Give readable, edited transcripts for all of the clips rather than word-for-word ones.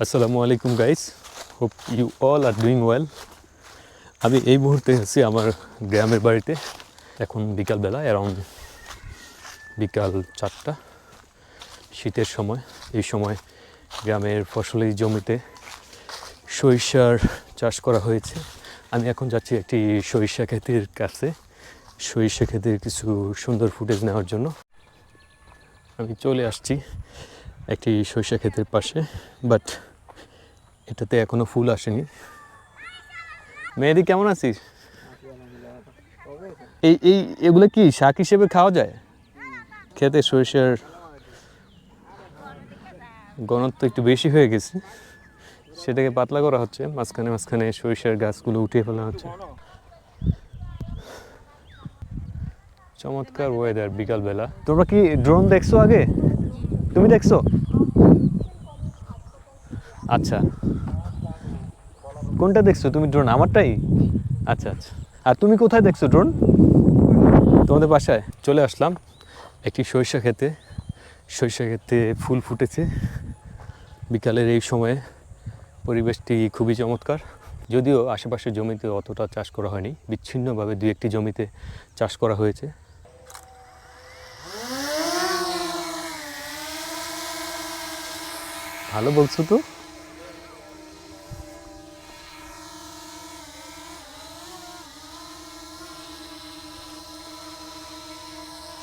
আসসালামু আলাইকুম guys, hope you all are doing well. আমি এই মুহূর্তে আছি আমার গ্রামের বাড়িতে। এখন বিকালবেলা, অ্যারাউন্ড বিকাল 4টা, শীতের সময়। এই সময় গ্রামের ফসলি জমিতে সরিষার চাষ করা হয়েছে। আমি এখন যাচ্ছি একটি সরিষা ক্ষেতের কাছে, সরিষা ক্ষেতের কিছু সুন্দর ফুটেজ নেওয়ার জন্য। আমি চলে আসছি একটি সরিষা ক্ষেতের পাশে, বাট এটাতে এখনো ফুল আসেনি। মেহেদি, কেমন আছিস? এগুলো কি শাক হিসেবে খাওয়া যায়? খেতে সরিষার ঘনত্ব একটু বেশি হয়ে গেছে, সেটাকে পাতলা করা হচ্ছে। মাঝখানে মাঝখানে সরিষার গাছগুলো উঠিয়ে ফেলা হচ্ছে। চমৎকার ওয়েদার বিকালবেলা। তোমরা কি ড্রোন দেখছো আগে? তুমি দেখছো? আচ্ছা, কোনটা দেখছো তুমি? ড্রোন আমারটাই? আচ্ছা আচ্ছা। আর তুমি কোথায় দেখছো ড্রোন? তোমাদের বাসায়। চলে আসলাম একটি সরিষা ক্ষেতে। সরিষা ক্ষেতে ফুল ফুটেছে বিকালের এই সময়ে। পরিবেশটি খুবই চমৎকার। যদিও আশেপাশের জমিতে অতটা চাষ করা হয়নি, বিচ্ছিন্নভাবে দুই একটি জমিতে চাষ করা হয়েছে। ভালো বলছো তো।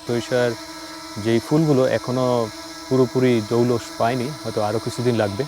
সরিষার যেই ফুলগুলো এখনো পুরোপুরি জৌলস পায়নি, হয়তো আরও কিছুদিন লাগবে।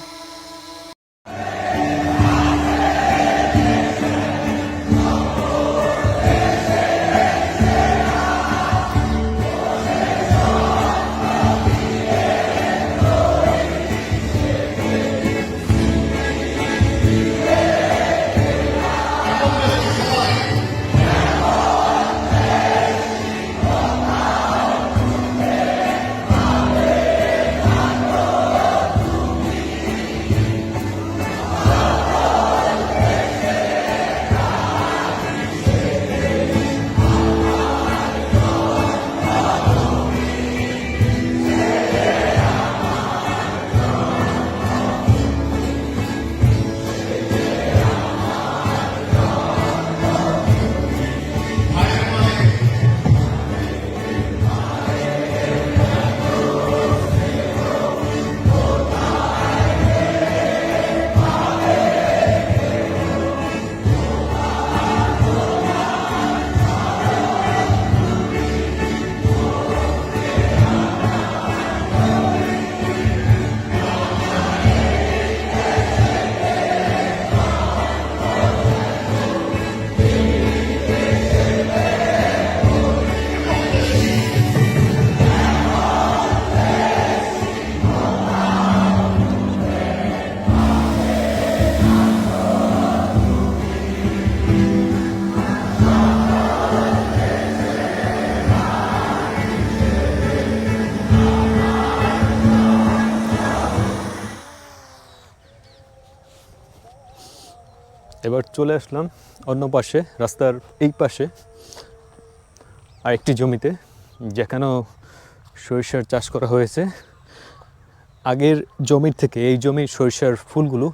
এবার চলে আসলাম অন্য পাশে, রাস্তার এই পাশে আরেকটি জমিতে, যেখানেও সরিষার চাষ করা হয়েছে। আগের জমির থেকে এই জমির সরিষার ফুলগুলো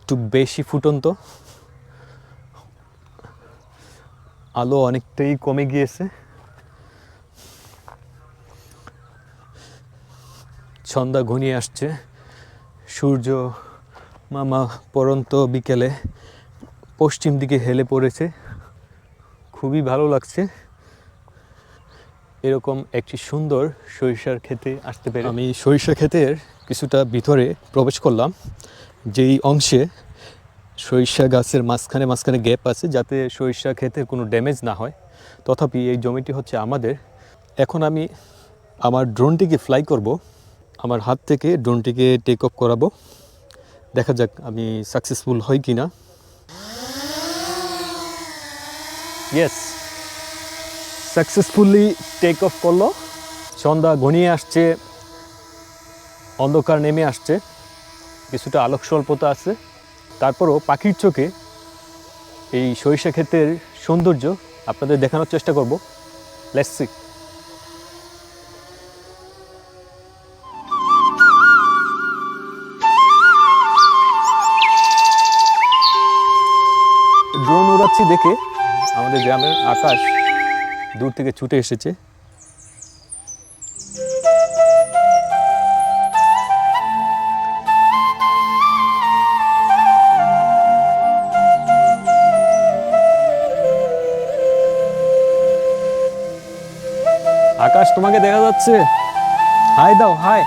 একটু বেশি ফুটন্ত। আলো অনেকটাই কমে গিয়েছে। সন্ধ্যা ঘনিয়ে আসছে, সূর্য মামা পরন্ত বিকেলে পশ্চিম দিকে হেলে পড়েছে। খুবই ভালো লাগছে এরকম একটি সুন্দর সরিষার ক্ষেতে আসতে পেরে। আমি সরিষা ক্ষেতের কিছুটা ভিতরে প্রবেশ করলাম, যেই অংশে সরিষা গাছের মাঝখানে মাঝখানে গ্যাপ আছে, যাতে সরিষা ক্ষেতের কোনো ড্যামেজ না হয়। তথাপি এই জমিটি হচ্ছে আমাদের। এখন আমি আমার ড্রোনটিকে ফ্লাই করব, আমার হাত থেকে ড্রোনটিকে টেক অফ করাবো। দেখা যাক আমি সাকসেসফুল হই কি না। ইয়েস, সাকসেসফুলি টেক অফ করলো। সন্ধ্যা ঘনিয়ে আসছে, অন্ধকার নেমে আসছে, কিছুটা আলোক স্বল্পতা আছে। তারপরও পাখির চোখে এই সরিষা ক্ষেতের সৌন্দর্য আপনাদের দেখানোর চেষ্টা করব। Let's see. যাচ্ছি দেখে আমাদের গ্রামের আকাশ দূর থেকে ছুটে এসেছে। আকাশ, তোমাকে দেখা যাচ্ছে? হাই দাও, হাই।